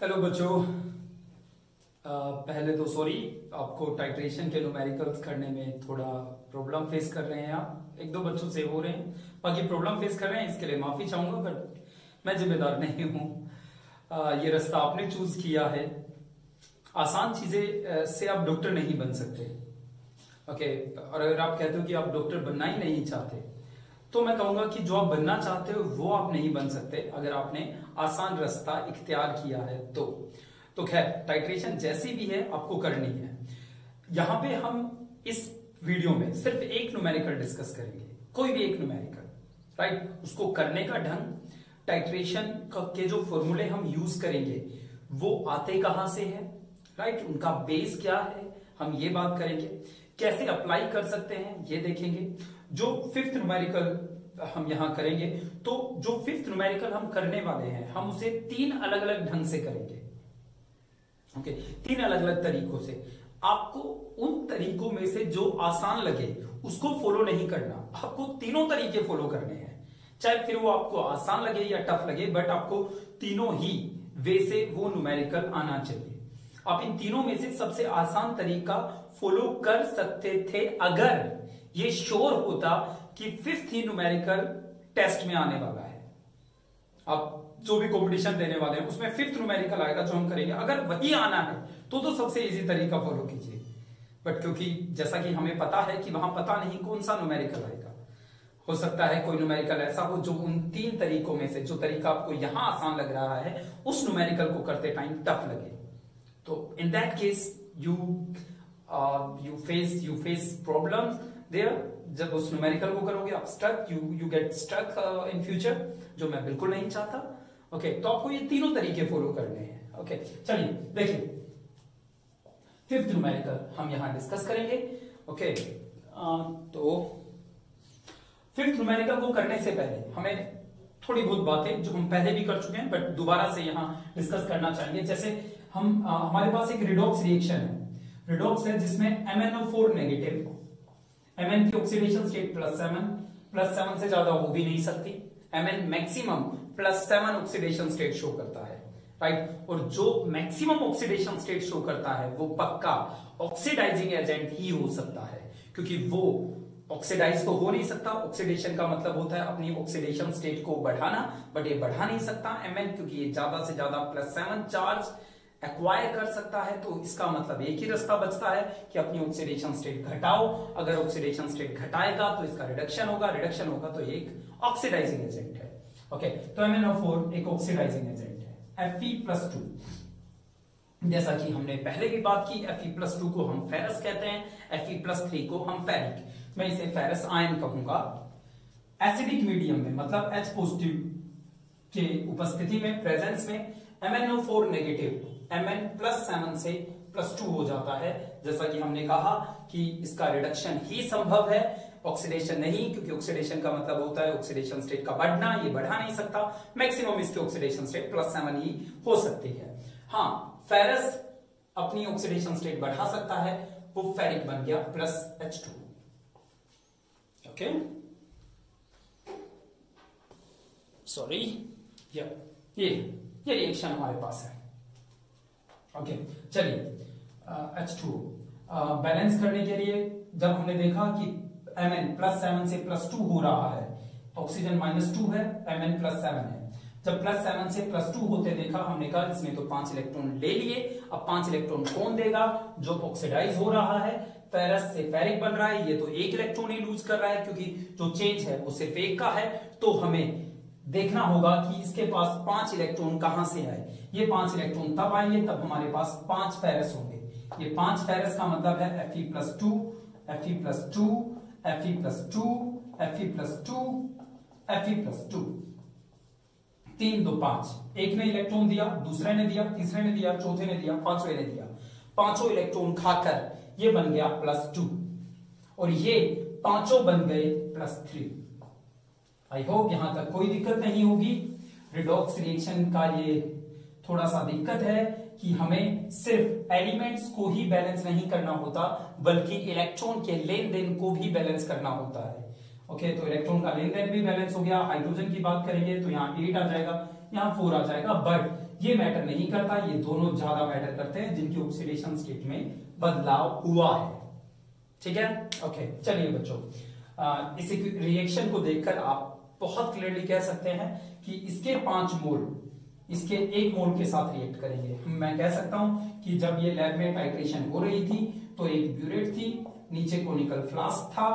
Hello बच्चों। पहले तो सॉरी, आपको टाइट्रेशन के न्यूमेरिकल्स करने में थोड़ा प्रॉब्लम फेस कर रहे हैं। आप एक दो बच्चों से हो रहे हैं, बाकी प्रॉब्लम फेस कर रहे हैं, इसके लिए माफी चाहूंगा, बट मैं जिम्मेदार नहीं हूं। ये रास्ता आपने चूज किया है। आसान चीजें से आप डॉक्टर नहीं बन सकते। ओके, और अगर आप कहते हो कि आप डॉक्टर बनना ही नहीं चाहते, तो मैं कहूंगा कि जो आप बनना चाहते हो वो आप नहीं बन सकते अगर आपने आसान रास्ता इख्तियार किया है तो खैर, टाइट्रेशन जैसी भी है आपको करनी है। यहां पे हम इस वीडियो में सिर्फ एक न्यूमेरिकल डिस्कस करेंगे, कोई भी एक न्यूमेरिकल, राइट। उसको करने का ढंग, टाइट्रेशन के जो फॉर्मूले हम यूज करेंगे वो आते कहां से है, राइट, उनका बेस क्या है, हम ये बात करेंगे। कैसे अप्लाई कर सकते हैं ये देखेंगे। जो फिफ्थ न्यूमेरिकल हम यहां करेंगे, तो जो फिफ्थ न्यूमेरिकल हम करने वाले हैं हम उसे तीन अलग अलग ढंग से करेंगे। ओके, तीन अलग अलग तरीकों से। आपको उन तरीकों में से जो आसान लगे उसको फॉलो नहीं करना, आपको तीनों तरीके फॉलो करने हैं। चाहे फिर वो आपको आसान लगे या टफ लगे, बट आपको तीनों ही वे से वो न्यूमेरिकल आना चाहिए। आप इन तीनों में से सबसे आसान तरीका फॉलो कर सकते थे अगर ये श्योर होता कि फिफ्थ ही न्यूमेरिकल टेस्ट में आने वाला है। आप जो भी कंपटीशन देने वाले हैं उसमें फिफ्थ न्यूमेरिकल आएगा जो हम करेंगे, अगर वही आना है तो सबसे इजी तरीका फॉलो कीजिए। बट क्योंकि जैसा कि हमें पता है कि वहां पता नहीं कौन सा न्यूमेरिकल आएगा, हो सकता है कोई न्यूमेरिकल ऐसा हो जो उन तीन तरीकों में से जो तरीका आपको यहां आसान लग रहा है उस न्यूमेरिकल को करते टाइम टफ लगे। तो in that case you face problems there। जब उस न्यूमेरिकल को करोगे आप stuck, you get stuck in future, जो मैं बिल्कुल नहीं चाहता। ओके, तो आपको ये तीनों तरीके फॉलो करने हैं। ओके, चलिए देखिए, फिफ्थ न्यूमेरिकल हम यहां डिस्कस करेंगे। ओके, तो फिफ्थ न्यूमेरिकल को करने से पहले हमें थोड़ी बहुत बातें जो हम पहले भी कर चुके हैं बट दोबारा से यहां डिस्कस करना चाहेंगे। जैसे हम हमारे पास एक रिडॉक्स रिएक्शन है, रिडॉक्स है जिसमें MnO4 नेगेटिव, Mn की ऑक्सीडेशन स्टेट +7 से ज्यादा हो भी नहीं सकती। Mn maximum +7 oxidation state show करता है, राइट। और जो मैक्सिमम ऑक्सीडेशन स्टेट शो करता है वो पक्का ऑक्सीडाइजिंग एजेंट ही हो सकता है, क्योंकि वो ऑक्सीडाइज तो हो नहीं सकता। ऑक्सीडेशन का मतलब होता है अपनी ऑक्सीडेशन स्टेट को बढ़ाना, बट ये बढ़ा नहीं सकता Mn, क्योंकि ये ज्यादा से ज्यादा +7 चार्ज एक्वायर कर सकता है। तो इसका मतलब एक ही रास्ता बचता है कि अपनी ऑक्सीडेशन स्टेट घटाओ। अगर ऑक्सीडेशन स्टेट घटाएगा तो इसका रिडक्शन होगा, रिडक्शन होगा तो एक ऑक्सीडाइजिंग एजेंट है। ओके, तो MnO4 एक ऑक्सीडाइजिंग एजेंट है। Fe+2, जैसा कि हमने पहले भी बात की, Fe+2 को हम फेरस कहते हैं, Fe+3 को हम फेरिक, मैं इसे फेरस आयन कहूंगा। एसिडिक मीडियम में मतलब H पॉजिटिव के उपस्थिति में, प्रेजेंस में MnO4 नेगेटिव Mn +7 से +2 हो जाता है। जैसा कि हमने कहा कि इसका रिडक्शन ही संभव है, ऑक्सीडेशन नहीं, क्योंकि ऑक्सीडेशन का मतलब होता है ऑक्सीडेशन स्टेट का बढ़ना, ये बढ़ा नहीं सकता। मैक्सिमम इसकी ऑक्सीडेशन स्टेट +7 ही हो सकती है। हाँ, फेरस अपनी ऑक्सीडेशन स्टेट बढ़ा सकता है, वो फेरिक बन गया +H2। ओके, सॉरी, ये रिएक्शन हमारे पास है। ओके, चलिए H2 बैलेंस करने के लिए जब हमने देखा कि Mn +7 से +2 हो रहा है, ऑक्सीजन -2 है, Mn +7 है। जब +7 से +2 होते देखा, हमने कहा इसमें तो 5 इलेक्ट्रॉन ले लिए। अब 5 इलेक्ट्रॉन कौन देगा? जो ऑक्सीडाइज हो रहा है, फेरस से फेरिक बन रहा है, ये तो एक इलेक्ट्रॉन ही लूज कर रहा है, क्योंकि जो चेंज है वो सिर्फ एक का है। तो हमें देखना होगा कि इसके पास 5 इलेक्ट्रॉन कहां से आए। ये 5 इलेक्ट्रॉन तब आएंगे तब हमारे पास 5 फेरस होंगे। ये 5 फेरस का मतलब है Fe+2, Fe+2, Fe+2, Fe+2, Fe+2, 3 2 5। एक ने इलेक्ट्रॉन दिया, दूसरे ने दिया, तीसरे ने दिया, चौथे ने दिया, पांचवें ने दिया। पांचों इलेक्ट्रॉन खाकर ये बन गया +2 और ये पांचों बन गए +3। आई होप यहां तक कोई दिक्कत नहीं होगी। रिडॉक्स रिएक्शन का ये थोड़ा सा दिक्कत है कि हमें सिर्फ एलिमेंट्स को ही बैलेंस नहीं करना होता, बल्कि इलेक्ट्रॉन के लेन देन को भी बैलेंस करना होता है। ओके, तो इलेक्ट्रॉन का लेन देन भी बैलेंस हो गया। हाइड्रोजन की बात करेंगे तो यहाँ 8 आ जाएगा, यहाँ 4 आ जाएगा, बट ये मैटर नहीं करता, ये दोनों ज्यादा मैटर करते हैं जिनकी ऑक्सीडेशन स्टेट में बदलाव हुआ है। ठीक है, ओके। चलिए बच्चों, इस रिएक्शन को देखकर आप बहुत क्लियरली कह सकते हैं कि इसके 5 मोल इसके 1 मोल के साथ रिएक्ट करेंगे। मैं कह सकता हूं कि जब ये लैब में टाइट्रेशन हो रही थी तो एक ब्यूरेट थी, नीचे कोनिकल फ्लास्क था,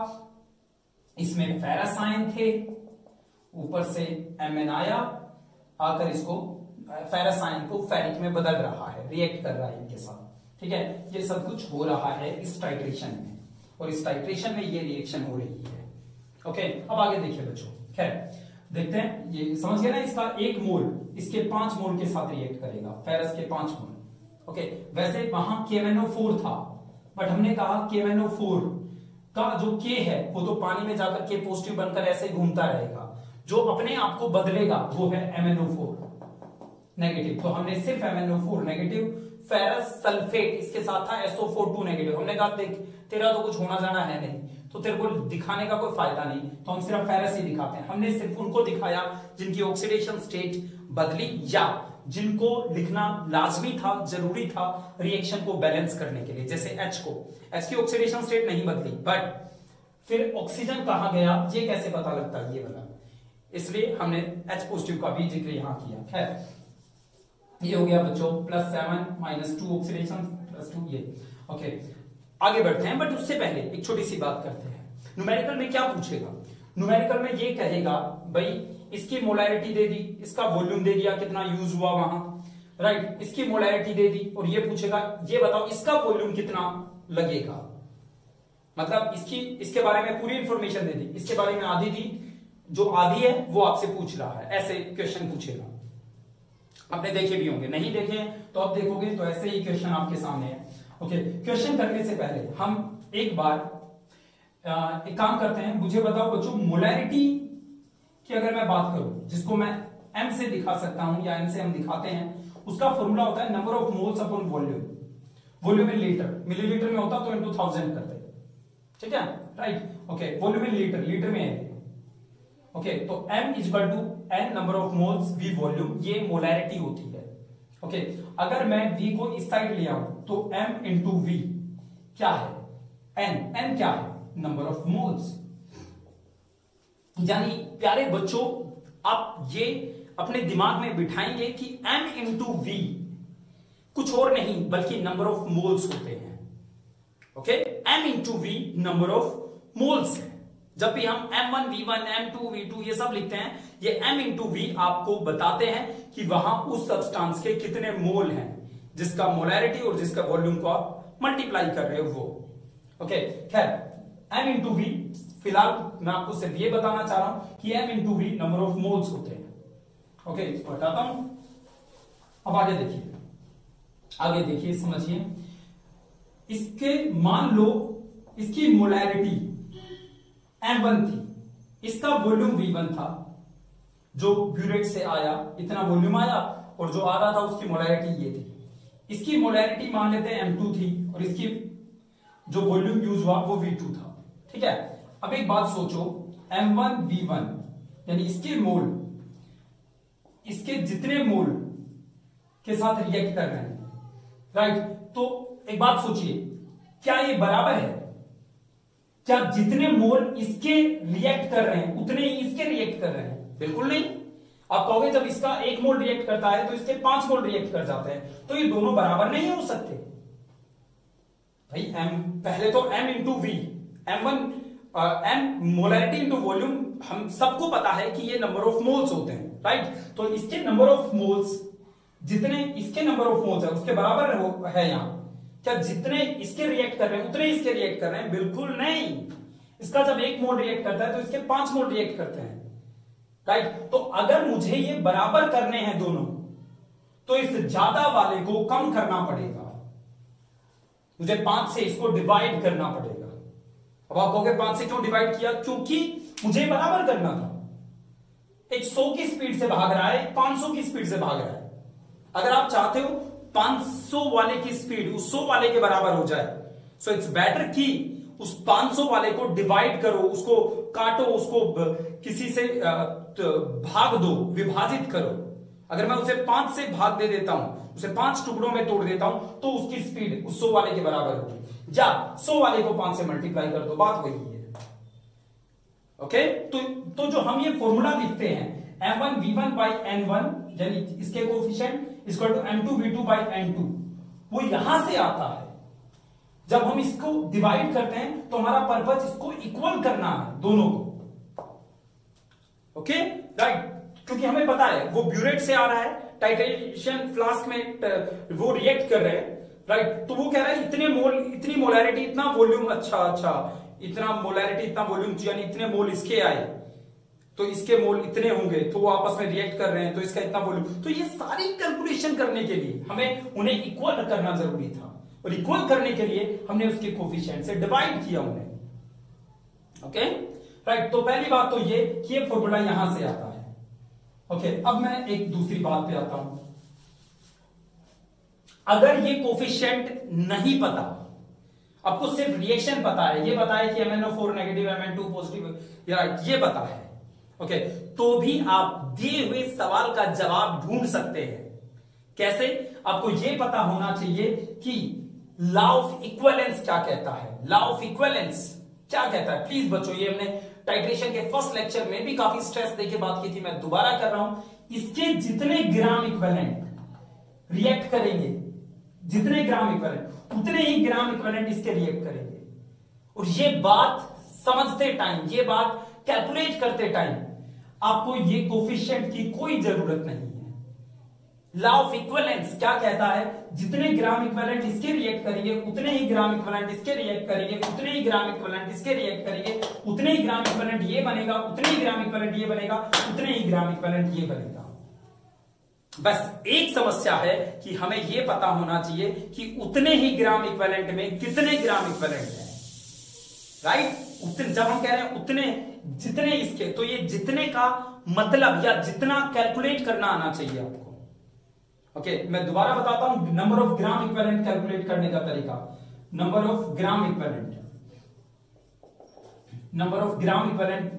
इसमें फेरस आयन थे, ऊपर से Mn आया, आकर इसको फेरस आयन को फेरिक में बदल रहा है, रिएक्ट कर रहा है इनके साथ। ठीक है, ये सब कुछ हो रहा है इस टाइट्रेशन में, और इस टाइट्रेशन में ये रिएक्शन हो रही है। ओके, अब आगे देखिए बच्चों, खैर देखते हैं, ये समझ गए ना, इसका 1 मोल इसके 5 मोल के साथ रिएक्ट करेगा, फेरस के 5 मोल। ओके, वैसे वहां KMnO4 था, बट हमने कहा KMnO4 का जो K है वो तो पानी में जाकर K पॉजिटिव बनकर ऐसे घूमता रहेगा, जो अपने आप को बदलेगा वो है MnO4 नेगेटिव। तो हमने सिर्फ MnO4 नेगेटिव, फेरस सल्फेट इसके साथ था SO4 नेगेटिव। हमने कहा देख तेरा तो कुछ होना जाना है नहीं, तो तेरे को दिखाने का कोई फायदा नहीं, तो हम सिर्फ फेरस ही दिखाते हैं। हमने सिर्फ उनको दिखाया जिनकी ऑक्सीडेशन स्टेट बदली या जिनको लिखना लाजमी था, जरूरी था रिएक्शन को बैलेंस करने के लिए। जैसे H की ऑक्सीडेशन स्टेट नहीं बदली, बट फिर ऑक्सीजन कहां गया ये कैसे पता लगता है, ये वाला, इसलिए हमने H पॉजिटिव का भी जिक्र यहां किया। खैर ये हो गया बच्चों +7 -2 ऑक्सीडेशन +2 ये। ओके, आगे बढ़ते हैं, बट उससे पहले एक छोटी सी बात करते हैं। न्यूमेरिकल में क्या पूछेगा? न्यूमेरिकल में ये कहेगा भाई इसकी मोलैरिटी दे दी, इसका वॉल्यूम दे दिया, कितना यूज हुआ वहां, राइट, इसकी मोलैरिटी दे दी, और ये पूछेगा ये बताओ इसका वॉल्यूम कितना लगेगा। मतलब इसके बारे में पूरी इंफॉर्मेशन दे दी, इसके बारे में आधी दी, जो आधी है वो आपसे पूछ रहा है, ऐसे क्वेश्चन पूछेगा। आपने देखे भी होंगे, नहीं देखे तो आप देखोगे तो ऐसे ही क्वेश्चन आपके सामने है। ओके, क्वेश्चन करने से पहले हम एक बार एक काम करते हैं। मुझे बताओ बच्चों, मोलैरिटी की अगर मैं बात करूं, जिसको मैं M से दिखा सकता हूं या M से हम दिखाते हैं, उसका फॉर्मूला होता है number of moles upon volume. Volume in litre, millilitre में होता तो इनटू 1000 करते, ठीक है, right. Okay, volume in litre, litre में है। ओके, तो M equal to N number of moles V volume, ये मोलैरिटी होती है। ओके, अगर मैं V को इस साइड ले आऊं तो M इंटू V क्या है? N क्या है? Number of moles. यानी प्यारे बच्चों, आप ये अपने दिमाग में बिठाएंगे कि M इंटू V कुछ और नहीं बल्कि नंबर ऑफ मोल्स होते हैं। Okay, M into V number of moles है। जब भी हम M1 V1 M2 V2 ये सब लिखते हैं, ये M इंटू V आपको बताते हैं कि वहां उस सब्सटेंस के कितने मोल हैं, जिसका मोलैरिटी और जिसका वॉल्यूम को आप मल्टीप्लाई कर रहे हो वो। ओके, खैर M इंटू V, फिलहाल मैं आपको सिर्फ ये बताना चाह रहा हूं कि M into V number of moles होते हैं। ओके, इसको हटाता हूं। अब आगे देखिए, समझिए। इसके मान लो इसकी मोलैरिटी M1 थी, इसका वॉल्यूम V1 था, जो ब्यूरेट से आया इतना वॉल्यूम आया, और जो आ रहा था उसकी मोलैरिटी ये थी। इसकी मोलैरिटी मान लेते हैं M2 थी, और इसकी जो वॉल्यूम यूज हुआ वो V2 था। ठीक है, अब एक बात सोचो, M1 V1 यानी इसके मोल, इसके जितने मोल के साथ रिएक्ट कर रहे हैं, राइट। तो एक बात सोचिए, क्या ये बराबर है? क्या जितने मोल इसके रिएक्ट कर रहे हैं उतने ही इसके रिएक्ट कर रहे हैं? बिल्कुल नहीं। आप कहोगे जब इसका 1 मोल रिएक्ट करता है तो इसके 5 मोल रिएक्ट कर जाते हैं, तो ये दोनों बराबर नहीं हो सकते भाई। पहले तो M into V, M molarity into volume, हम सबको पता है कि ये नंबर ऑफ मोल्स होते हैं, राइट। तो इसके नंबर ऑफ मोल्स, जितने इसके नंबर ऑफ मोल्स है उसके बराबर है यहां। क्या जितने इसके रिएक्ट कर रहे हैं उतने इसके रिएक्ट कर रहे हैं? बिल्कुल नहीं। इसका जब 1 मोल रिएक्ट करता है तो इसके 5 मोल रिएक्ट करते हैं, राइट। तो अगर मुझे ये बराबर करने हैं दोनों, तो इस ज्यादा वाले को कम करना पड़ेगा, मुझे 5 से इसको डिवाइड करना पड़ेगा। अब आप कहोगे 5 से क्यों डिवाइड किया? क्योंकि मुझे बराबर करना था। एक 100 की स्पीड से भाग रहा है, 500 की स्पीड से भाग रहा है। अगर आप चाहते हो 500 वाले की स्पीड उस 100 वाले के बराबर हो जाए, सो इट्स बेटर कि उस 500 वाले को डिवाइड करो, उसको काटो, उसको किसी से भाग दो, विभाजित करो, अगर मैं उसे 5 से भाग दे देता हूं, उसे 5 टुकड़ों में तोड़ देता हूं, तो उसकी स्पीड उस 100 वाले के बराबर होगी। या 100 वाले को 5 से मल्टीप्लाई कर दो, बात वही है। ओके, तो जो हम ये फॉर्मूला लिखते हैं m1v1 by n1, यानी इसके coefficient equal to m2v2 by n2, वो यहां से आता है। जब हम इसको डिवाइड करते हैं तो हमारा पर्पज इसको इक्वल करना है दोनों को। ओके राइट, क्योंकि हमें पता है वो ब्यूरेट से आ रहा है, टाइट्रेशन फ्लास्क में वो रिएक्ट कर रहे हैं, राइट। तो वो कह रहा है इतने मोल, इतनी मोलैरिटी, इतना वॉल्यूम, अच्छा इतना मोलैरिटी, इतना वॉल्यूम, यानी इतने मोल इसके आए तो इसके मोल इतने होंगे, तो वो आपस में रिएक्ट कर रहे हैं तो इसका इतना वॉल्यूम। तो ये सारी कैलकुलेशन करने के लिए हमें उन्हें इक्वल करना जरूरी था, और इक्वल करने के लिए हमने उसके कोफिशिएंट से डिवाइड किया उन्हें। ओके राइट, तो पहली बात तो ये कि ये फॉर्मूला यहां से आता है। ओके, अब मैं एक दूसरी बात पे आता हूं। अगर ये कोफिशिएंट नहीं पता, आपको सिर्फ रिएक्शन पता है, ये पता है कि MnO4 नेगेटिव, Mn2 पॉजिटिव, ये पता है, ओके, तो भी आप दिए हुए सवाल का जवाब ढूंढ सकते हैं। कैसे? आपको यह पता होना चाहिए कि लॉ ऑफ इक्विवेलेंस क्या कहता है। लॉ ऑफ इक्विवेलेंस क्या कहता है? प्लीज बच्चों, ये हमने टाइट्रेशन के फर्स्ट लेक्चर में भी काफी स्ट्रेस देके बात की थी, मैं दोबारा कर रहा हूं। इसके जितने ग्राम इक्विवेलेंट रिएक्ट करेंगे, जितने ग्राम इक्विवेलेंट, उतने ही ग्राम इक्विवेलेंट इसके रिएक्ट करेंगे। और ये बात समझते टाइम, ये बात कैलकुलेट करते टाइम आपको ये कोफिशिएंट की कोई जरूरत नहीं है। लॉ ऑफ इक्विवेलेंस क्या कहता है? जितने ग्राम इक्विवेलेंट इसके रिएक्ट करेंगे, उतने ही ग्राम इक्विवेलेंट इसके रिएक्ट करेंगे, उतने ही ग्राम इक्विवेलेंट इसके रिएक्ट करेंगे, उतने ही ग्राम इक्विवेलेंट ये बनेगा, उतने ही ग्राम इक्विवेलेंट ये बनेगा, उतने ही ग्राम इक्विवेलेंट ये बनेगा। बस एक समस्या है कि हमें यह पता होना चाहिए कि उतने ही ग्राम इक्विवेलेंट में कितने ग्राम इक्विवेलेंट है, राइट। जब हम कह रहे हैं उतने, जितने इसके, तो ये जितने का मतलब या जितना कैलकुलेट करना आना चाहिए आपको। ओके, मैं दोबारा बताता हूं number of gram equivalent calculate करने का तरीका। Number of gram equivalent, number of gram equivalent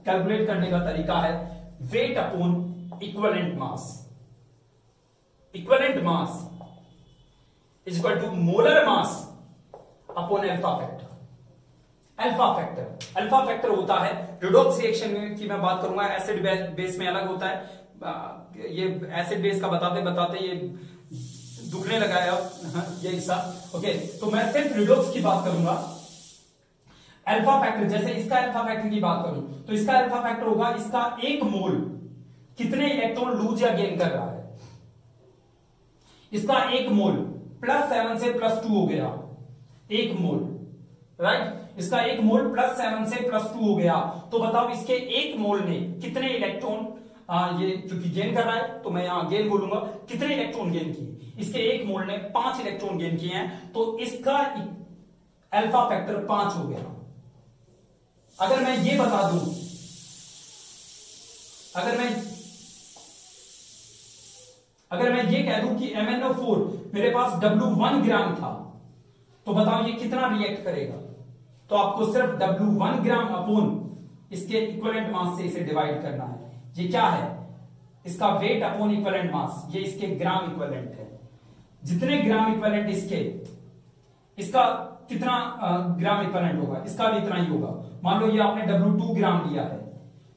calculate करने का तरीका है weight upon equivalent mass. Equivalent mass is equal to molar mass upon alpha factor. Alpha factor होता है रिडॉक्स रिएक्शन की मैं बात करूंगा, एसिड बेस में अलग होता है। ये एसिड बेस का बताते बताते ये दुखने लगा है ये हिस्सा। ओके, तो मैं सिर्फ रिडॉक्स की बात करूंगा। अल्फा फैक्टर, जैसे इसका अल्फा फैक्टर की बात करूं तो इसका अल्फा फैक्टर होगा, इसका एक मोल कितने इलेक्ट्रॉन लूज या गेन कर रहा है। इसका एक मोल +7 से +2 हो गया, एक मोल, राइट। इसका एक मोल +7 से +2 हो गया, तो बताओ इसके एक मोल ने कितने इलेक्ट्रॉन, ये क्योंकि गेन कर रहा है तो मैं यहां गेन बोलूंगा, कितने इलेक्ट्रॉन गेन किए। इसके एक मोल ने 5 इलेक्ट्रॉन गेन किए हैं, तो इसका अल्फा फैक्टर 5 हो गया। अगर मैं ये बता दूं, अगर मैं ये कह दूं कि MnO4 मेरे पास W1 ग्राम था, तो बताओ ये कितना रिएक्ट करेगा। तो आपको सिर्फ W1 ग्राम अपॉन इसके इक्विवेलेंट मास से इसे डिवाइड करना है। ये क्या है? इसका वेट अपॉन इक्विवेलेंट मास, ये इसके ग्राम इक्विवेलेंट है। जितने ग्राम इक्विवेलेंट इसके, इसका कितना ग्राम इक्विवेलेंट होगा, इसका भी इतना ही होगा। मान लो ये आपने W2 ग्राम लिया है,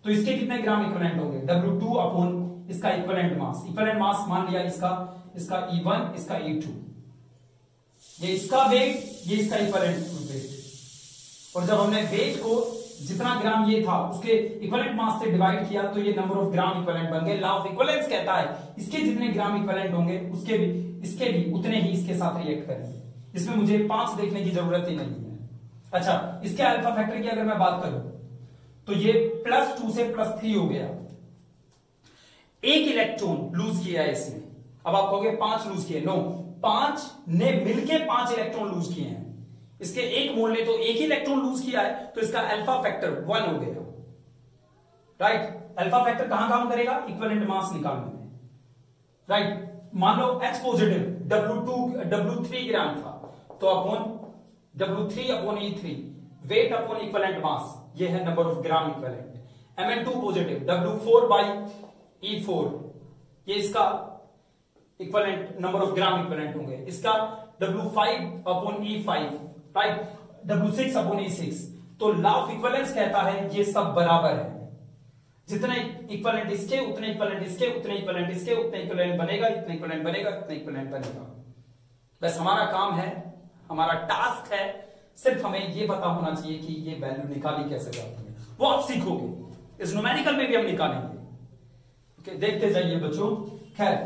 तो इसके कितने ग्राम इक्विवेलेंट होंगे? W2 अपॉन इसका इक्विवेलेंट मास। इक्विवेलेंट मास मान लिया इसका E1, इसका E2, ये इसका वेट, ये इसका इक्विवेलेंट वेट। और जब हमने वेट को जितना ग्राम ये था उसके इक्विवेलेंट मास से डिवाइड किया, तो ये नंबर ऑफ ग्राम इक्विवेलेंट बन गए। लॉ ऑफ इक्विवेलेंस कहता है इसके जितने ग्राम इक्विवेलेंट होंगे उसके भी उतने ही इसके साथ रिएक्ट करेंगे। इसमें मुझे 5 देखने की जरूरत ही नहीं है। अच्छा, इसके अल्फा फैक्टर की अगर मैं बात करूं तो ये +2 से +3 हो गया। एक इलेक्ट्रॉन लूज किया है इसने। अब आप कहोगे 5 लूज किए, नो, 5 ने मिलके 5 इलेक्ट्रॉन लूज किए हैं। इसके एक मोल ने तो एक ही इलेक्ट्रॉन लूज किया है, तो इसका अल्फा फैक्टर 1 हो गया, राइट। अल्फा फैक्टर कहां काम करेगा? इक्विवेलेंट मास निकालने में, राइट। मान लो H पॉजिटिव W3 ग्राम था, तो upon W3 upon E3, wait upon equivalent मास, ये है number of gram equivalent. Mn2 positive W4 by E4, ये इसका equivalent number of gram equivalent होंगे, इसका W5/E5, राइट, W6/E6। तो लॉ ऑफ इक्विवेलेंस कहता है ये सब बराबर है, जितने इक्विवेलेंट इसके उतने इक्विवेलेंट इसके, उतने इक्विवेलेंट इसके, उतने इक्विवेलेंट बनेगा, इतने इक्विवेलेंट बनेगा, इतने इक्विवेलेंट बनेगा। बस हमारा काम है, हमारा टास्क है, सिर्फ हमें ये पता होना चाहिए कि ये वैल्यू निकाली कैसे जाती है, वो आप सीखोगे, इस न्यूमेरिकल में भी हम निकालेंगे। ओके, देखते जाइए बच्चों। खैर,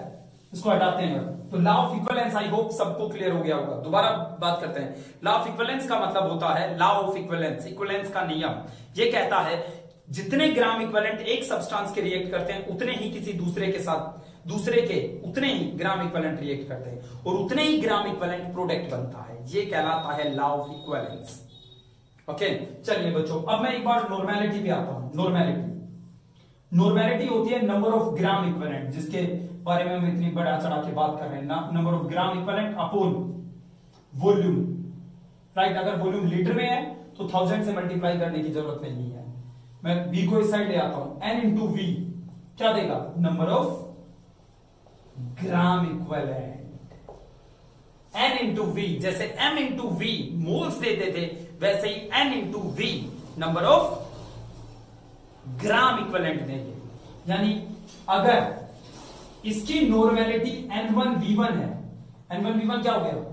इसको हटाते हैं। तो law of equivalence I hope सबको क्लियर हो गया होगा। दोबारा बात करते हैं। लॉ ऑफ इक्विवेलेंस का मतलब होता है लॉ ऑफ इक्विवेलेंस, इक्विवेलेंस का नियम। ये कहता है जितने ग्राम इक्विवेलेंट एक सब्सटेंस के रिएक्ट करते हैं, उतने ही किसी दूसरे के साथ दूसरे के उतने ही ग्राम इक्विवेलेंट रिएक्ट करते हैं, और उतने ही ग्राम इक्विवेलेंट प्रोडक्ट बनता है। ये कहलाता है लॉ ऑफ इक्विवेलेंस। ओके, चलिए बच्चों, अब मैं एक बार नॉर्मेलिटी पे आता हूं। नॉर्मेलिटी होती है नंबर ऑफ ग्राम इक्विवेलेंट, जिसके बारे में हम इतनी बड़ा चढ़ा के बात कर रहे हैं ना, number of gram equivalent upon volume, right. अगर वॉल्यूम लीटर में है तो 1000 से मल्टीप्लाई करने की जरूरत नहीं है। मैं v को इस साइड ले आता हूं, n इंटू वी क्या देगा, number of gram equivalent, n into V. जैसे m इंटू वी मोल्स देते थे, वैसे ही n into V number of gram equivalent देंगे। यानी अगर इसकी नॉर्मेलिटी N1V1 है, N1V1 क्या हो गया,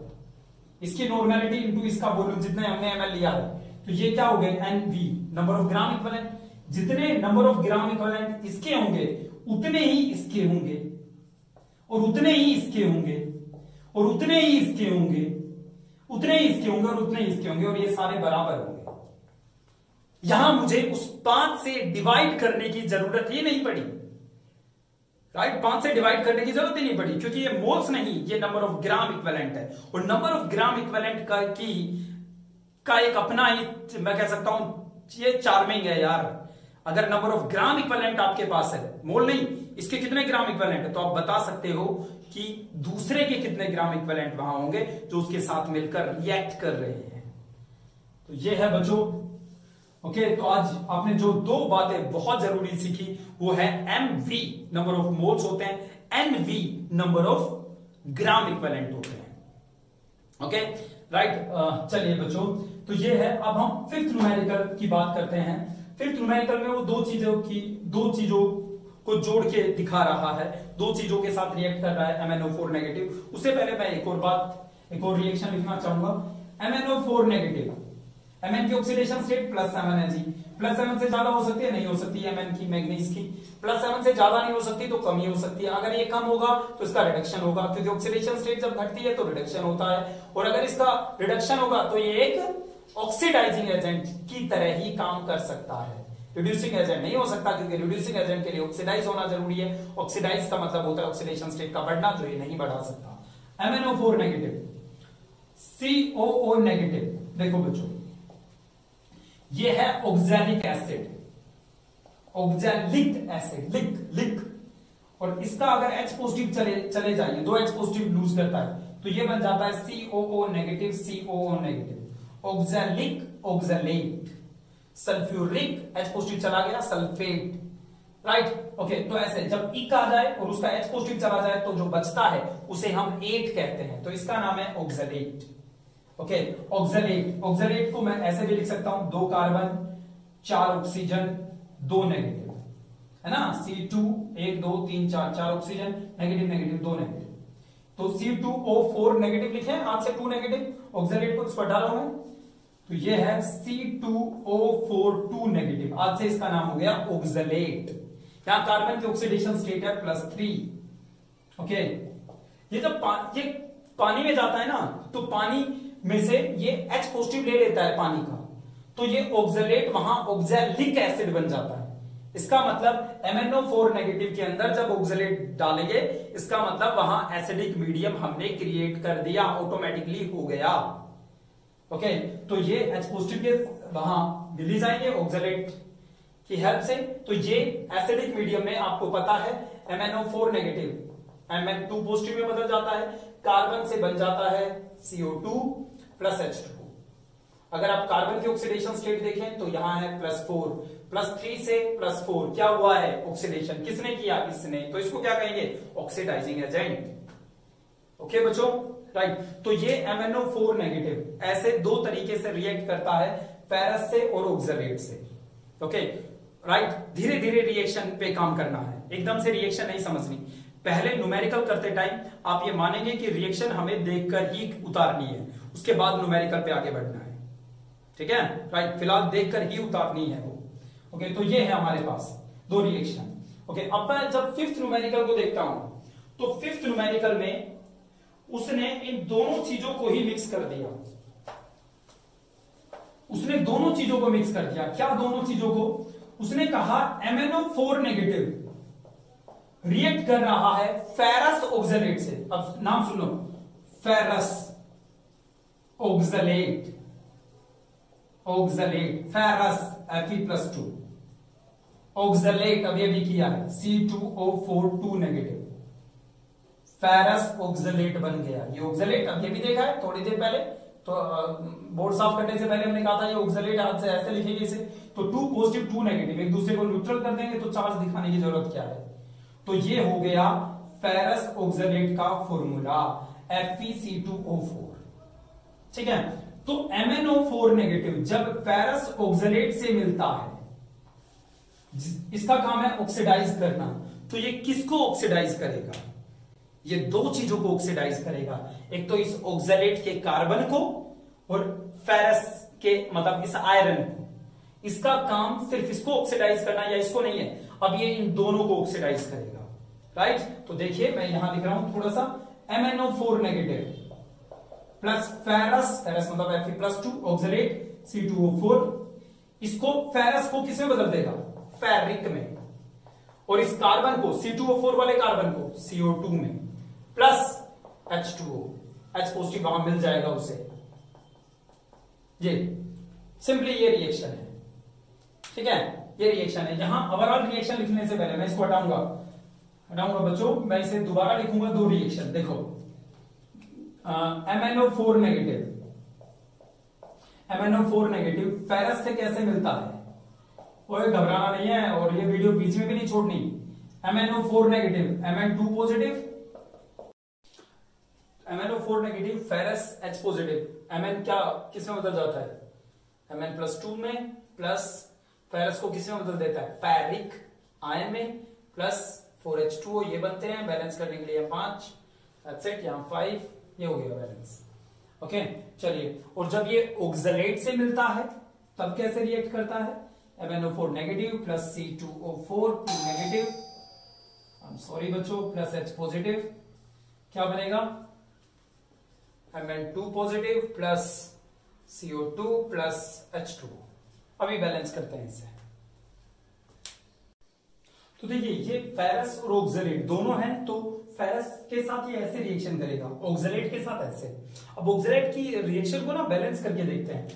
इसकी नॉर्मेलिटी इंटू इसका वॉल्यूम जितने हमने ml लिया है, तो ये क्या हो गया NV, number of gram equivalent. जितने नंबर ऑफ ग्राम इक्विवेलेंट इसके होंगे, उतने ही इसके होंगे, और उतने ही इसके होंगे, और उतने ही इसके होंगे, उतने ही इसके होंगे, और उतने ही इसके होंगे, और ये सारे बराबर होंगे। यहां मुझे उस 5 से डिवाइड करने की जरूरत ही नहीं पड़ी, राइट। 5 से डिवाइड करने की जरूरत ही नहीं पड़ी, क्योंकि ये मोल्स नहीं, ये नंबर ऑफ ग्राम इक्विवेलेंट है। और नंबर ऑफ ग्राम इक्विवेलेंट का एक अपना ही, मैं कह सकता हूं, ये चार्मिंग है यार। अगर नंबर ऑफ ग्राम इक्विवेलेंट आपके पास है, मोल नहीं, इसके कितने ग्राम इक्विवेलेंट है, तो आप बता सकते हो कि दूसरे के कितने ग्राम इक्विवेलेंट वहां होंगे जो उसके साथ मिलकर रिएक्ट कर रहे हैं। तो ये है बच्चों। ओके, तो आज आपने जो 2 बातें बहुत जरूरी सीखी, वो है MV नंबर ऑफ मोल्स होते हैं, NV number of gram equivalent होते हैं। Okay, right. चलिए बच्चों, तो ये है। अब हम फिफ्थ न्यूमेरिकल की बात करते हैं। फिफ्थ न्यूमेरिकल में वो दो चीजों को जोड़ के दिखा रहा है, 2 चीजों के साथ रिएक्ट कर रहा है, MnO4 नेगेटिव। उससे पहले मैं एक और रिएक्शन लिखना चाहूंगा। MnO4 नेगेटिव, Mn की ऑक्सीडेशन स्टेट +7 है जी। +7 से ज्यादा हो सकती है, नहीं हो सकती है Mn की, मैग्नीज की। +7 से ज्यादा नहीं हो सकती तो कम ही हो सकती है। अगर ये कम होगा तो इसका रिडक्शन होगा, क्योंकि ऑक्सीडेशन स्टेट जब घटती है तो रिडक्शन होता है, और अगर इसका रिडक्शन होगा तो ये एक ऑक्सीडाइजिंग एजेंट की तरह ही काम कर सकता है। रिड्यूसिंग एजेंट नहीं हो सकता, क्योंकि रिड्यूसिंग एजेंट के लिए ऑक्सीडाइज होना जरूरी है। ऑक्सीडाइज का मतलब होता है ऑक्सीडेशन स्टेट का बढ़ना, जो ये नहीं बढ़ा सकता। MnO4 negative, COO negative. देखो बच्चों, ये है ऑक्सैलिक एसिड, ऑक्सैलिक एसिड, लिक। और इसका अगर H पॉजिटिव चले जाइए, 2 H पॉजिटिव लूज करता है, तो ये बन जाता है COO negative, COO negative, oxalic, oxalate. Sulphuric H positive चला गया, सल्फेट, राइट। ओके, तो ऐसे जब इक आ जाए और उसका H पॉजिटिव चला जाए, तो जो बचता है उसे हम एट कहते हैं, तो इसका नाम है ऑक्सैलेट। ओके, ऑक्सैलेट को मैं ऐसे भी लिख सकता हूं, 2 कार्बन 4 ऑक्सीजन 2 नेगेटिव, है ना। C2 1 2 3 4 ऑक्सीजन, नेगेटिव 2 नेगेटिव, तो C2O4 नेगेटिव लिखे, हाथ से 2 नेगेटिव, ऑक्सैलेट को इस पर डाला मैं, तो ये है C2O4 2 नेगेटिव। आज से इसका नाम हो गया ऑक्सैलेट। यहां कार्बन की ऑक्सीडेशन स्टेट है +3। ओके, ये जब ये पानी में जाता है ना, तो पानी में से ये H पॉजिटिव ले लेता है पानी का, तो ये ऑक्सैलेट वहां ऑक्सैलिक एसिड बन जाता है। इसका मतलब MnO4 नेगेटिव के अंदर जब ऑक्सैलेट डालेंगे, इसका मतलब वहां एसिडिक मीडियम हमने क्रिएट कर दिया, ऑटोमेटिकली हो गया। ओके, तो ये H पॉजिटिव के वहां मिली जाएंगे ऑक्सैलेट की हेल्प से, तो ये एसिडिक मीडियम में आपको पता है MnO4 नेगेटिव Mn2 पॉजिटिव में बदल जाता है, कार्बन से बन जाता है CO2 + H2। अगर आप कार्बन की ऑक्सीडेशन स्टेट देखें तो यहां है +4, +3 से +4 क्या हुआ है ऑक्सीडेशन, किसने किया, इसने, तो इसको क्या कहेंगे, ऑक्सीडाइजिंग एजेंट। ओके बच्चों, राइट। तो ये MnO4 नेगेटिव ऐसे दो तरीके से रिएक्ट करता है, फेरस से और ऑक्सलेट से। Okay, right. धीरे धीरे रिएक्शन पे काम करना है, एकदम से रिएक्शन नहीं समझनी। पहले न्यूमेरिकल करते टाइम आप ये मानेंगे कि रिएक्शन हमें देखकर ही उतारनी है, उसके बाद न्यूमेरिकल पे आगे बढ़ना है, ठीक है, राइट। फिलहाल देखकर ही उतारनी है वो। ओके, तो ये है हमारे पास दो रिएक्शन। ओके, अब मैं जब फिफ्थ न्यूमेरिकल को देखता हूं तो फिफ्थ न्यूमेरिकल में उसने इन दोनों चीजों को ही मिक्स कर दिया, उसने दोनों चीजों को मिक्स कर दिया। क्या दोनों चीजों को, उसने कहा MnO4 नेगेटिव रिएक्ट कर रहा है फेरस ऑक्सलेट से। अब नाम सुन लो, ferrous oxalate, oxalate, ferrous Fe+2, oxalate अब ये भी किया है C2O4 2 नेगेटिव, फेरस ऑक्सलेट बन गया ये ऑक्सलेट। अब ये भी देखा है थोड़ी देर पहले, तो बोर्ड साफ करने से पहले हमने कहा था ये ऑक्सलेट, आज से ऐसे लिखेंगे इसे, तो 2 पॉजिटिव 2 नेगेटिव एक दूसरे को न्यूट्रल कर देंगे तो चार्ज दिखाने की जरूरत क्या है। तो ये हो गया फेरस ऑक्सलेट का फॉर्मूला FeC2O4, ठीक है। तो MnO4 नेगेटिव जब फेरस ऑक्सलेट से मिलता है, इसका काम है ऑक्सीडाइज करना, तो ये किसको ऑक्सीडाइज करेगा, ये दो चीजों को ऑक्सीडाइज करेगा, एक तो इस ऑक्सलेट के कार्बन को और फेरस के मतलब इस आयरन को। इसका काम सिर्फ इसको ऑक्सीडाइज करना या इसको नहीं है, अब ये इन दोनों को ऑक्सीडाइज करेगा, राइट। तो देखिए मैं यहां लिख रहा हूं थोड़ा सा, MnO4 negative plus ferrous, ferrous मतलब Fe+2 ऑक्सलेट C2O4, इसको फेरस को किसमें बदल देगा, फेरिक में, और इस कार्बन को C2O4 वाले कार्बन को CO2 में, प्लस H2O, H पॉजिटिव वहां मिल जाएगा उसे। ये सिंपली ये रिएक्शन है, ठीक है, ये रिएक्शन है। यहां ओवरऑल रिएक्शन लिखने से पहले मैं इसको हटाऊंगा बच्चों, मैं इसे दोबारा लिखूंगा दो रिएक्शन। देखो MnO4 negative, MnO4 negative ferrous से कैसे मिलता है, कोई घबराना नहीं है, और ये वीडियो बीच में भी नहीं छोड़नी। MnO4 negative Mn2 positive, MnO4 negative ferrous H positive, Mn क्या किसमें बदल जाता है, Mn+2 में, प्लस फेरस को किसमें बदल देता है, फेरिक आयन में, प्लस 4H2O, ये बनते हैं, बैलेंस करने के लिए 5, दैट्स इट, यहां 5, ये हो गया बैलेंस। ओके, चलिए, और जब ये ऑक्सलेट से मिलता है तब कैसे रिएक्ट करता है, MnO4 negative plus C2O4 2 negative, sorry बच्चों, प्लस H पॉजिटिव, क्या बनेगा, Mn2 positive plus CO2 plus H2O। अभी बैलेंस करते हैं इसे। तो देखिए ये फेरस और ऑक्सलेट दोनों हैं, तो फेरस के साथ ये ऐसे रिएक्शन करेगा, ऑक्सलेट के साथ ऐसे। अब ऑक्सलेट की रिएक्शन को ना बैलेंस करके देखते हैं।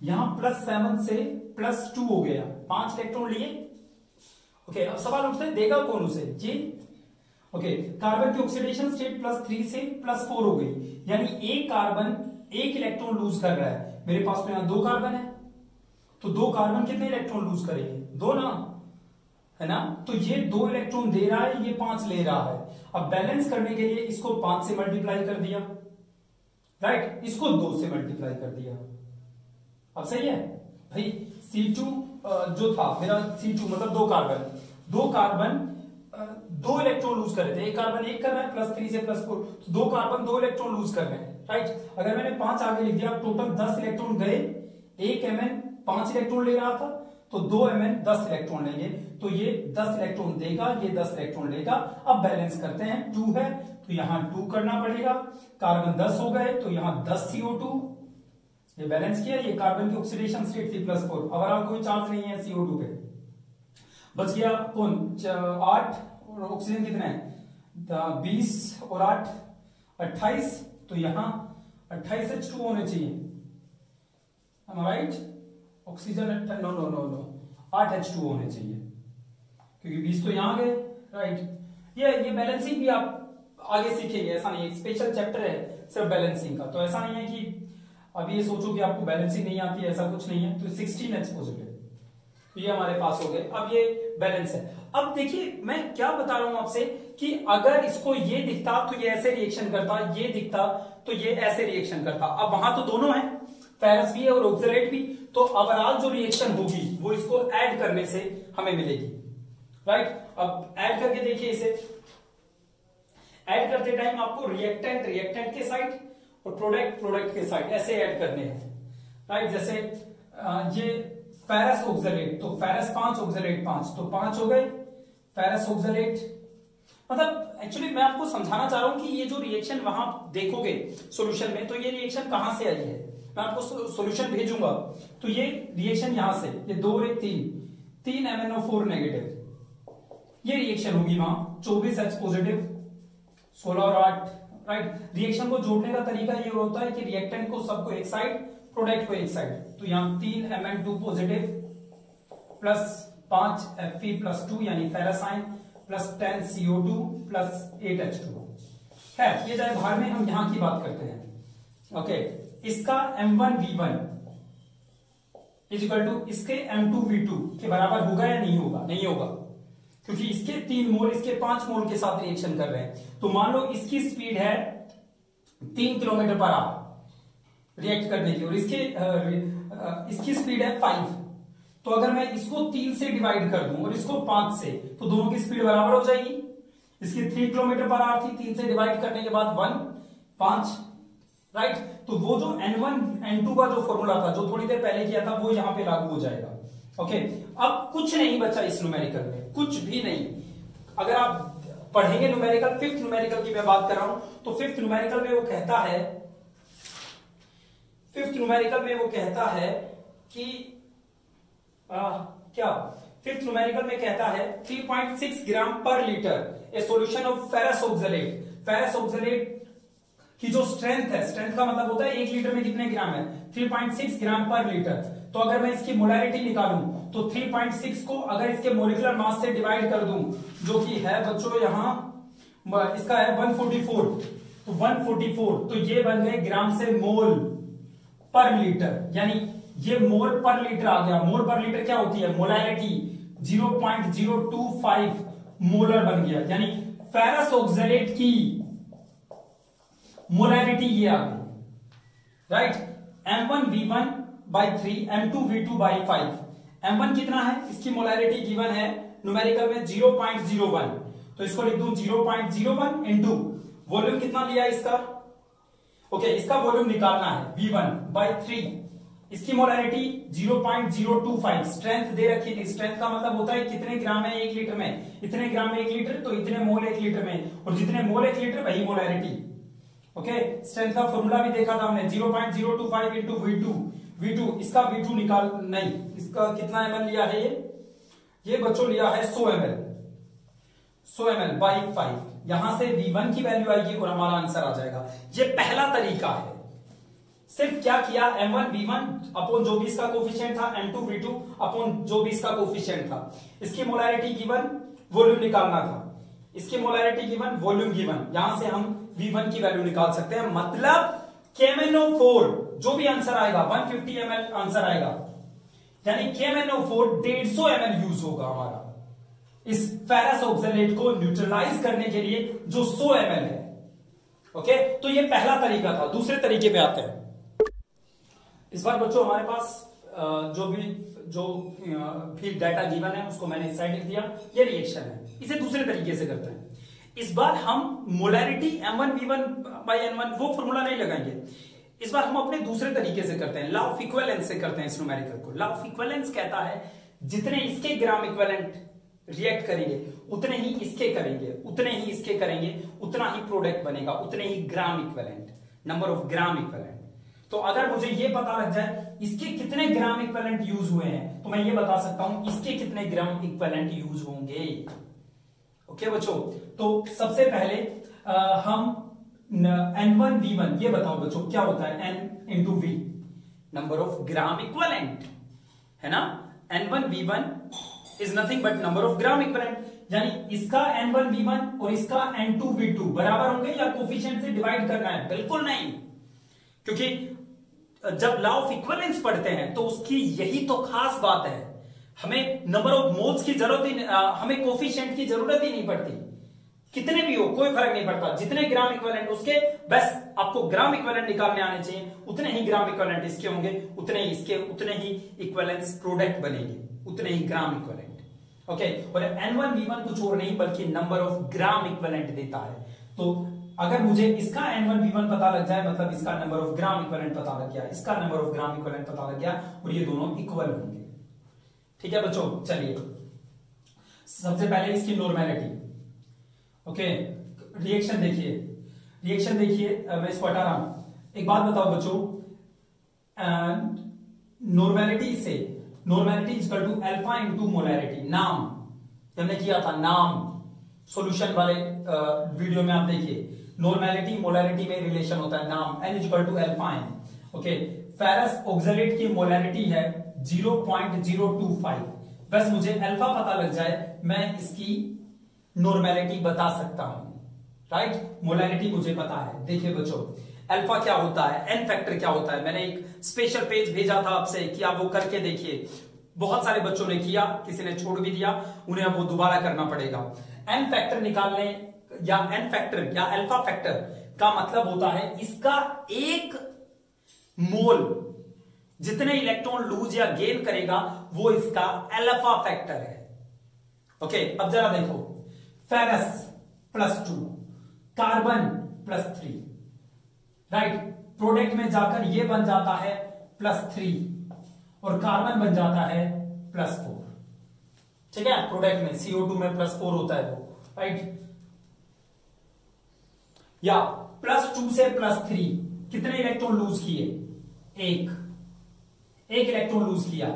यहां +7 से +2 हो गया, 5 इलेक्ट्रॉन लिए। ओके, अब सवाल उठता है देगा कौन उसे, जी। ओके, कार्बन की ऑक्सीडेशन स्टेट +3 से +4 हो गई, यानी एक कार्बन 1 इलेक्ट्रॉन लूज कर रहा है। मेरे पास तो यहां 2 कार्बन है, तो 2 कार्बन कितने इलेक्ट्रॉन लूज करेंगे, 2 ना, है ना। तो ये 2 इलेक्ट्रॉन दे रहा है, ये 5 ले रहा है। अब बैलेंस करने के लिए इसको 5 से मल्टीप्लाई कर दिया, राइट, इसको 2 से मल्टीप्लाई कर दिया। अब सही है भाई, C2 जो था मेरा C2 मतलब 2 कार्बन 2 इलेक्ट्रॉन लूज कर रहे थे, एक कार्बन 1 कर रहा है, +3 से +4, तो 2 कार्बन 2 इलेक्ट्रॉन लूज कर रहे हैं, राइट। अगर मैंने 5 आगे लिख दिया, टोटल 10 इलेक्ट्रॉन गए, एक Mn 5 इलेक्ट्रॉन ले रहा था, तो 2 Mn 10 इलेक्ट्रॉन लेंगे, तो ये 10 इलेक्ट्रॉन देगा, ये 10 इलेक्ट्रॉन लेगा। अब बैलेंस करते हैं, 2 है तो यहां 2 करना पड़ेगा, कार्बन 10 हो गए तो यहां 10 CO2, ये बैलेंस किया, ये कार्बन की ऑक्सीडेशन स्टेट थी +4, ओवरऑल कोई चार्ज नहीं है CO2 पे। बच गया कौन, 8, और ऑक्सीजन कितने हैं 20 और 8 28, तो यहां 28 H2 होने चाहिए, राइट। ऑक्सीजन नो 8 H2 होने चाहिए, क्योंकि 20 तो यहां गए, राइट। ये बैलेंसिंग भी आप आगे सीखेंगे, ऐसा नहीं है, स्पेशल चैप्टर है सिर्फ बैलेंसिंग का, तो ऐसा नहीं है कि अब ये सोचो कि आपको बैलेंसिंग नहीं आती है, ऐसा कुछ नहीं है, तो 16H पॉजिटिव, तो ये हमारे पास हो गए। अब ये बैलेंस है। अब देखिए मैं क्या बता रहा हूं आपसे कि अगर इसको ये दिखता तो ये ऐसे रिएक्शन करता, ये दिखता तो ये ऐसे रिएक्शन करता। अब वहां तो दोनों है, फेरस भी है और ऑक्सलेट भी, तो ओवरऑल जो रिएक्शन होगी वो इसको ऐड करने से हमें मिलेगी, राइट। अब ऐड करके देखिए इसे, ऐड करते टाइम आपको रिएक्टेंट रिएक्टेंट के साइड और प्रोडक्ट प्रोडक्ट के साइड ऐसे ऐड करने हैं, राइट। जैसे ये फेरस ऑक्सलेट, तो फेरस 5 ऑक्सलेट 5, तो 5 हो गए फेरस ऑक्सलेट। मतलब एक्चुअली मैं आपको समझाना चाह रहा हूं कि ये जो रिएक्शन वहां देखोगे सॉल्यूशन में, तो ये रिएक्शन कहां से आई है, मैं आपको सॉल्यूशन भेजूंगा, तो ये रिएक्शन यहां से, ये 2 और 3 MnO4 नेगेटिव, ये रिएक्शन होगी वहां 24H पॉजिटिव 16 और 8, राइट। रिएक्शन को जोड़ने का तरीका ये होता है कि रिएक्टेंट को सबको एक साइड, प्रोडक्ट को एक साइड, तो यहां 3 Mn2 पॉजिटिव प्लस 5 Fe+2 यानी ferrous ion plus 10 CO2 plus 8 H2 है। ये जाए बाहर में, हम यहां की बात करते हैं। ओके, इसका M1V1 इज इक्वल टू इसके M2V2 के बराबर होगा या नहीं होगा? नहीं होगा, क्योंकि इसके 3 मोल इसके 5 मोल के साथ रिएक्शन कर रहे हैं। तो मान लो इसकी स्पीड है 3 किलोमीटर पर आवर रिएक्ट करने की, और इसकी स्पीड है 5। तो अगर मैं इसको 3 से डिवाइड कर दूं और इसको 5 से, तो दोनों की स्पीड बराबर हो जाएगी। इसकी 3 किलोमीटर पर आवर थी, 3 से डिवाइड करने के बाद 1 5, राइट। तो वो जो N1 N2 का जो फॉर्मूला था जो थोड़ी देर पहले किया था, वो यहां पे लागू हो जाएगा। ओके, अब कुछ नहीं बचा इस न्यूमेरिकल में, कुछ भी नहीं। अगर आप पढ़ेंगे न्यूमेरिकल, 5th न्यूमेरिकल की मैं बात कर रहा हूं, तो 5th न्यूमेरिकल में वो कहता है, 5th न्यूमेरिकल में वो कहता है कि क्या 5th न्यूमेरिकल में कहता है 3.6 ग्राम पर litre A solution of ferrous oxalate. Ferrous oxalate की जो स्ट्रेंथ है, स्ट्रेंथ का मतलब होता है 1 लीटर में कितने ग्राम है, 3.6 ग्राम पर लीटर। तो अगर मैं इसकी मोलैरिटी निकालूं तो 3.6 को अगर इसके मोलिकुलर मास से डिवाइड कर दूं, जो कि है बच्चों यहां इसका है 144, तो 144, तो ये बन गए ग्राम से मोल पर लीटर, यानी ये मोल पर लीटर आ गया। मोल पर लीटर क्या होती है, मोलैरिटी 0.025 मोलर बन गया, यानी फेरस ऑक्सलेट की मोलैरिटी ये आ गई, राइट। M1V1/3 M2V2/5। M1 कितना है, इसकी मोलैरिटी गिवन है न्यूमेरिकल में 0.01, तो इसको लिख दूं 0.01 इंटू वॉल्यूम कितना लिया इसका, ओके, इसका वॉल्यूम निकालना है V1/3, इसकी मोलैरिटी 0.025, स्ट्रेंथ दे रखी थी। स्ट्रेंथ का मतलब होता है कितने ग्राम है 1 लीटर में, इतने ग्राम में 1 लीटर, तो इतने मोल 1 लीटर में, और जितने मोल 1 लीटर वही मोलैरिटी। ओके, स्ट्रेंथ का फॉर्मूला भी देखा था हमने, 0.025 इंटू V2, इसका V2 निकाल, नहीं, इसका कितना ml लिया है ये बच्चों लिया है 100 ml/5। यहां से V1 की वैल्यू आएगी और हमारा आंसर आ जाएगा। ये पहला तरीका है। सिर्फ क्या किया, M1V1 अपॉन जो भी इसका कोफिशिएंट था, M2V2 अपॉन जो भी इसका कोफिशिएंट था, इसकी मोलैरिटी गिवन, वॉल्यूम निकालना था, इसकी मोलैरिटी गिवन, वॉल्यूम गिवन, यहां से हम V1 की वैल्यू निकाल सकते हैं। मतलब KMnO4 जो भी आंसर आएगा 150 ml आंसर आएगा, यानी KMnO4 150 ml यूज होगा हमारा इस फेरस ऑक्सलेट को न्यूट्रलाइज करने के लिए, जो 100 ml है। ओके, तो ये पहला तरीका था। दूसरे तरीके पे आते हैं। इस बार बच्चों हमारे पास जो भी डाटा गिवन है उसको मैंने इस साइड लिख दिया, ये रिएक्शन है। इसे दूसरे तरीके से करते हैं। इस बार हम मोलैरिटी M1V1/N1 वो फॉर्मूला नहीं लगाएंगे। इस बार हम अपने दूसरे तरीके से करते हैं, लॉ ऑफ इक्विवेलेंस से करते हैं इस न्यूमेरिकल को। लॉ ऑफ इक्विवेलेंस कहता है जितने इसके ग्राम इक्विवेलेंट रिएक्ट करेंगे उतने ही इसके करेंगे, उतने ही इसके करेंगे, उतना ही प्रोडक्ट बनेगा, उतने ही gram equivalent, number of gram equivalent. तो अगर मुझे ये पता लग जाए इसके कितने ग्राम इक्विवेलेंट यूज हुए हैं, तो मैं ये बता सकता हूं इसके कितने ग्राम इक्विवेलेंट यूज होंगे। ओके बच्चों, तो सबसे पहले हम N1V1 ये बताओ बच्चों क्या होता है, N into V, number of gram equivalent, है ना। N1V1 is nothing but number of gram equivalent, यानी इसका N1V1 और इसका N2V2 बराबर होंगे या कोफिशिएंट से डिवाइड करना है? बिल्कुल नहीं, क्योंकि जब लॉ ऑफ इक्विवेलेंस पढ़ते हैं तो उसकी यही तो खास बात है, हमें नंबर ऑफ मोल्स की जरूरत ही, हमें कोफिशिएंट की जरूरत ही नहीं पड़ती, कितने भी हो कोई फर्क नहीं पड़ता, जितने ग्राम इक्विवेलेंट उसके, बस आपको ग्राम इक्विवेलेंट निकालने आने चाहिए, उतने ही ग्राम इक्विवेलेंट इसके होंगे, उतने ही इसके, उतने ही इक्विवेलेंस प्रोडक्ट बनेंगे, उतने ही ग्राम इक्विवेलेंट। ओके, और N1V1 कुछ और नहीं बल्कि नंबर ऑफ ग्राम इक्विवेलेंट देता है। तो अगर मुझे इसका N1V1 पता लग जाए मतलब इसका नंबर ऑफ ग्राम इक्विवेलेंट पता लग गया, इसका नंबर ऑफ ग्राम इक्विवेलेंट पता लग गया और ये दोनों इक्वल होंगे। ठीक है बच्चों, चलिए सबसे पहले इसकी नॉर्मेलिटी। ओके, रिएक्शन देखिए, रिएक्शन देखिए, मैं इसको हटा रहा हूं। एक बात बताओ बच्चों, नॉर्मेलिटी से, normality is equal to alpha into molarity. नाम हमने किया था, नाम सॉल्यूशन वाले वीडियो में आप देखिए, नॉर्मेलिटी मोलैरिटी में रिलेशन होता है, नाम n is equal to alpha n। Okay, ferrous oxalate की मोलैरिटी है 0.025। बस मुझे अल्फा पता लग जाए मैं इसकी नॉर्मेलिटी बता सकता हूं, राइट। मोलैरिटी मुझे पता है। देखिए बच्चों, अल्फा क्या होता है, एन फैक्टर क्या होता है, मैंने एक स्पेशल पेज भेजा था आपसे कि आप वो करके देखिए। बहुत सारे बच्चों ने किया, किसी ने छोड़ भी दिया, उन्हें अब वो दोबारा करना पड़ेगा। एन फैक्टर निकालने या एन फैक्टर या अल्फा फैक्टर का मतलब होता है इसका एक मोल जितने इलेक्ट्रॉन लूज या गेन करेगा वो इसका अल्फा फैक्टर है। ओके, अब जरा देखो, फेरस +2, कार्बन +3, राइट। प्रोडक्ट में जाकर ये बन जाता है +3 और कार्बन बन जाता है +4। ठीक है, प्रोडक्ट में CO2 में +4 होता है वो, राइट। या +2 से +3 कितने इलेक्ट्रॉन लूज किए, एक इलेक्ट्रॉन लूज किया।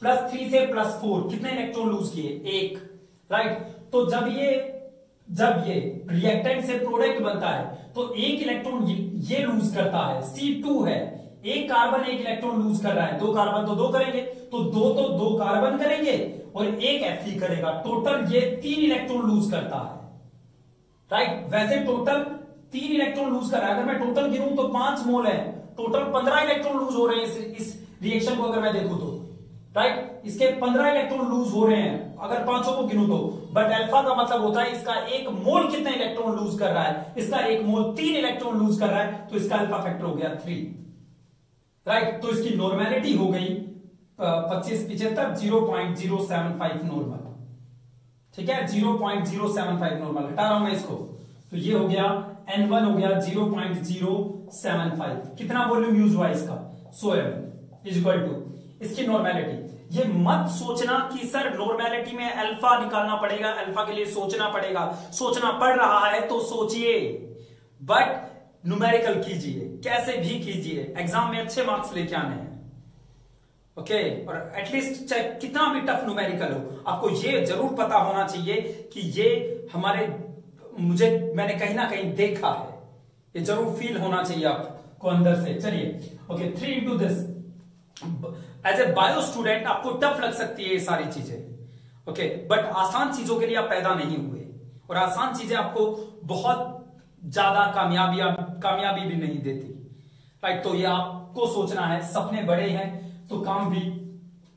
+3 से +4 कितने इलेक्ट्रॉन लूज किए, एक, राइट। तो जब ये रिएक्टेंट से प्रोडक्ट बनता है तो एक इलेक्ट्रॉन ये लूज करता है, C2 है, एक कार्बन एक इलेक्ट्रॉन लूज कर रहा है, दो कार्बन तो दो करेंगे, तो दो कार्बन करेंगे और एक Fe करेगा, टोटल ये 3 इलेक्ट्रॉन लूज करता है, राइट। वैसे टोटल 3 इलेक्ट्रॉन लूज कर रहा है, अगर मैं टोटल गिनूं तो 5 मोल है, टोटल 15 इलेक्ट्रॉन लूज हो रहे हैं इस रिएक्शन को अगर मैं देखूं तो, राइट। इसके 15 इलेक्ट्रॉन लूज हो रहे हैं अगर पांचों को गिनूं तो, बट अल्फा का मतलब होता है इसका एक मोल कितने इलेक्ट्रॉन लूज कर रहा है, इसका एक मोल 3 इलेक्ट्रॉन लूज कर रहा है, तो इसका अल्फा फैक्टर हो गया 3, राइट। तो इसकी नॉर्मेलिटी हो गई 25-75, 0.075 नॉर्मल। ठीक है, 0.075 नॉर्मल, हटा रहा हूं मैं इसको, तो ये हो गया N1 हो गया 0.075। कितना वॉल्यूम यूज हुआ इसका, 100 ml इज इक्वल टू इसकी नॉर्मेलिटी। ये मत सोचना कि सर नॉर्मेलिटी में अल्फा निकालना पड़ेगा, अल्फा के लिए सोचना पड़ेगा, सोचना पड़ रहा है तो सोचिए, बट न्यूमेरिकल कीजिए, कैसे भी कीजिए, एग्जाम में अच्छे मार्क्स लेके आने हैं। ओके, और एटलीस्ट चाहे कितना भी टफ न्यूमेरिकल हो, आपको ये जरूर पता होना चाहिए कि ये मैंने कहीं ना कहीं देखा है, ये जरूर फील होना चाहिए आपको अंदर से। चलिए, okay, 3 into this। As a bio student आपको टफ लग सकती है ये सारी चीजें, ओके, बट आसान चीजों के लिए आप पैदा नहीं हुए, और आसान चीजें आपको बहुत ज्यादा कामयाबी भी नहीं देती, राइट। तो ये आपको सोचना है, सपने बड़े हैं तो काम भी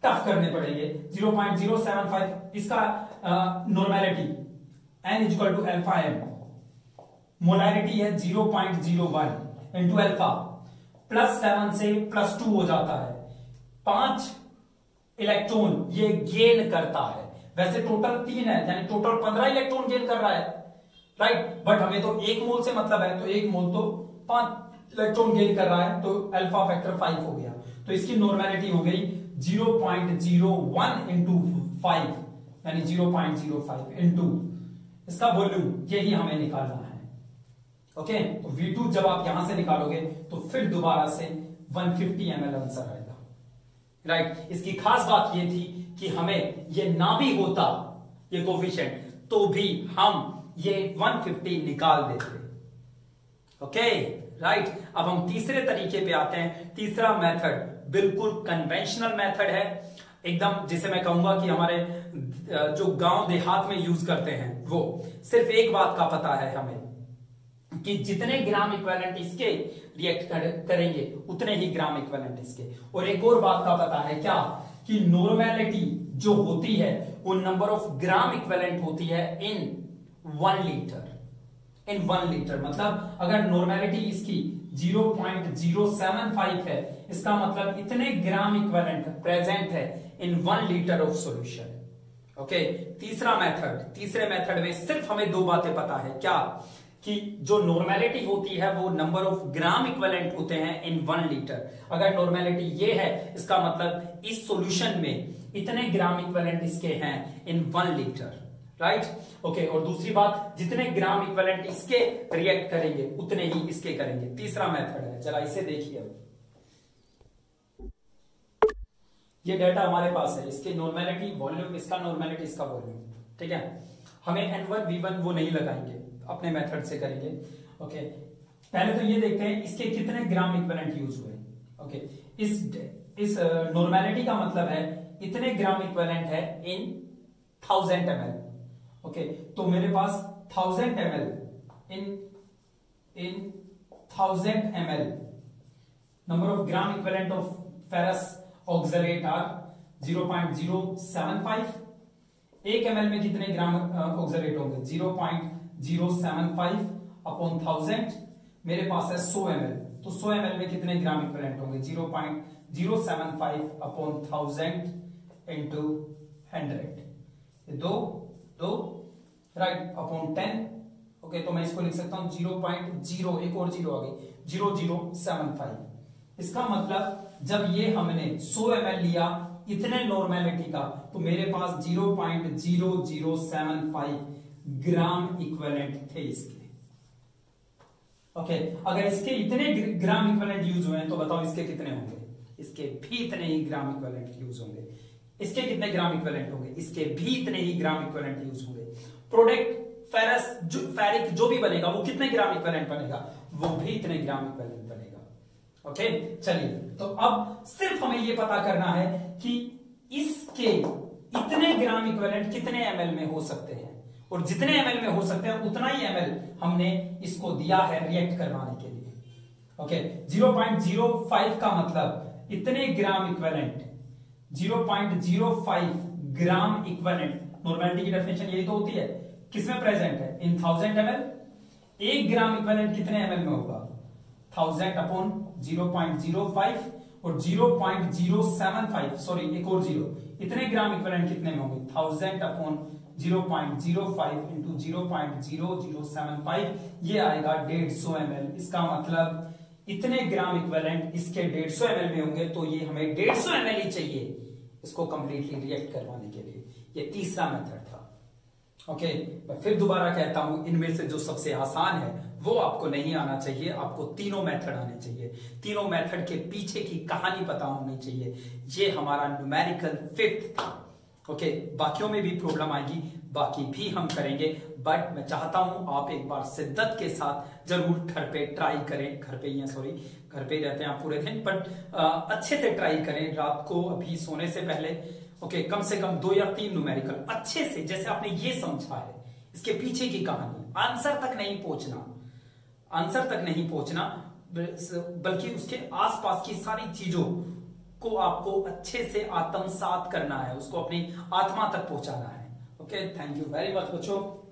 टफ करने पड़ेंगे। 0.075 इसका normality, n is equal to alpha m, molarity है 0.01 इंटू अल्फा, +7 से +2 हो जाता है, 5 इलेक्ट्रॉन ये गेन करता है। वैसे टोटल 3 है, यानी टोटल 15 इलेक्ट्रॉन गेन कर रहा है, राइट। बट हमें तो 1 मोल से मतलब है, तो 1 मोल तो 5 इलेक्ट्रॉन गेन कर रहा है, तो अल्फा फैक्टर 5 हो गया। तो इसकी नॉर्मेलिटी हो गई 0.01 इंटू 5, यानी 0.05 इंटू इसका वॉल्यूम, यही हमें निकालना है। ओके, तो V2 जब आप यहां से निकालोगे तो फिर दोबारा से 150 ml आंसर आएगा, राइट। इसकी खास बात ये थी कि हमें ये ना भी होता ये कोफिशिएंट तो भी हम ये 150 निकाल देते। Okay, right. अब हम तीसरे तरीके पे आते हैं। तीसरा मेथड बिल्कुल कन्वेंशनल मेथड है एकदम, जिसे मैं कहूंगा कि हमारे जो गांव देहात में यूज करते हैं, वो सिर्फ एक बात का पता है हमें कि जितने ग्राम इक्विवेलेंट इसके रिएक्ट करेंगे उतने ही ग्राम इक्विवेलेंट इसके। और एक और बात का पता है क्या, कि नॉर्मेलिटी जो होती है वो नंबर ऑफ ग्राम इक्विवेलेंट होती है इन 1 लीटर। इन 1 लीटर मतलब अगर नॉर्मेलिटी इसकी 0.075 है, इसका मतलब इतने ग्राम इक्विवेलेंट प्रेजेंट है इन 1 लीटर ऑफ सॉल्यूशन। ओके, तीसरा मेथड, तीसरे मेथड में सिर्फ हमें 2 बातें पता है, क्या, कि जो नॉर्मेलिटी होती है वो नंबर ऑफ ग्राम इक्विवेलेंट होते हैं इन 1 लीटर। अगर नॉर्मेलिटी ये है, इसका मतलब इस सॉल्यूशन में इतने ग्राम इक्विवेलेंट इसके हैं इन 1 लीटर, राइट। ओके, और दूसरी बात, जितने ग्राम इक्विवेलेंट इसके रिएक्ट करेंगे उतने ही इसके करेंगे। तीसरा मेथड है, जरा इसे देखिए। ये डाटा हमारे पास है, इसके नॉर्मेलिटी वॉल्यूम, इसका नॉर्मेलिटी, इसका वॉल्यूम, ठीक है। हमें N1 V1 वो नहीं लगाएंगे, अपने मेथड से करेंगे। ओके, पहले तो ये देखते हैं इसके कितने ग्राम इक्विवेलेंट यूज हुए। ओके, इस नॉर्मेलिटी का मतलब है इतने ग्राम इक्विवेलेंट है इन 1000 ml। ओके, तो मेरे पास 1000 ml इन 1000 ml number of gram equivalent of ferrous oxalate are 0.075। 1 ml में कितने ग्राम ऑक्सलेट होंगे, 0.075 अपॉन 1000। मेरे पास है 100 ml, तो 100 ml में कितने ग्राम इक्विवेलेंट होंगे, 0.075 अपॉन 1000 इंटू 100, दो राइट, अपॉन 10। ओके, तो मैं इसको लिख सकता हूं 0.0, एक और 0 आ गई, 0075। इसका मतलब जब ये हमने 100 ml लिया इतने नॉर्मेलिटी का, तो मेरे पास 0.0075 ग्राम इक्विवेलेंट थे इसके। ओके, अगर इसके इतने ग्राम इक्विवेलेंट यूज हुए हैं तो बताओ इसके कितने होंगे, इसके भी इतने ही ग्राम इक्विवेलेंट यूज होंगे। इसके कितने ग्राम इक्विवेलेंट होंगे, इसके भी इतने ही ग्राम इक्विवेलेंट यूज होंगे। प्रोडक्ट फेरस फेरिक जो भी बनेगा वो कितने ग्राम इक्विवेलेंट बनेगा, वो भी इतने ग्राम इक्विवेलेंट बनेगा। ओके, चलिए, तो अब सिर्फ हमें ये पता करना है कि इसके इतने ग्राम इक्विवेलेंट कितने ml में हो सकते हैं, और जितने ml में हो सकते हैं उतना ही ml हमने इसको दिया है रिएक्ट करवाने के लिए। ओके, 0.05 का मतलब इतने gram equivalent, 0.05 gram equivalent, normality की डेफिनेशन यही तो होती है, किसमें प्रेजेंट है, इन 1000 ml। 1 ग्राम इक्विवेलेंट कितने ml में होगा, 1000 अपॉन 0.05 और 0.075, सॉरी एक और 0, इतने ग्राम इक्विवेलेंट कितने में होंगे, 1000 अपॉन 0.05 इंटू 0.0075, ये आएगा 150 ml। इसका मतलब इतने ग्राम इक्विवेलेंट इसके 150 ml में होंगे, तो ये हमें 150 ml ही चाहिए इसको कंप्लीटली रिएक्ट करवाने के लिए। ये तीसरा मेथड था। ओके, मैं फिर दोबारा कहता हूं, इनमें से जो सबसे आसान है वो आपको नहीं आना चाहिए, आपको तीनों मेथड आने चाहिए। तीनों मेथड के पीछे की कहानी पता होनी चाहिए। ये हमारा न्यूमेरिकल 5th था। ओके, बाकियों में भी प्रॉब्लम आएगी, बाकी भी हम करेंगे, बट मैं चाहता हूं आप एक बार शिद्दत के साथ जरूर घर पे ट्राई करें। घर पे ही हैं, सॉरी, घर पे ही रहते हैं आप पूरे दिन, बट अच्छे से ट्राई करें रात को अभी सोने से पहले। ओके, कम से कम 2 या 3 न्यूमेरिकल अच्छे से, जैसे आपने ये समझा है, इसके पीछे की कहानी, आंसर तक नहीं पहुंचना, बल्कि उसके आसपास की सारी चीजों को आपको अच्छे से आत्मसात करना है, उसको अपनी आत्मा तक पहुंचाना है। Okay, thank you very much बच्चों।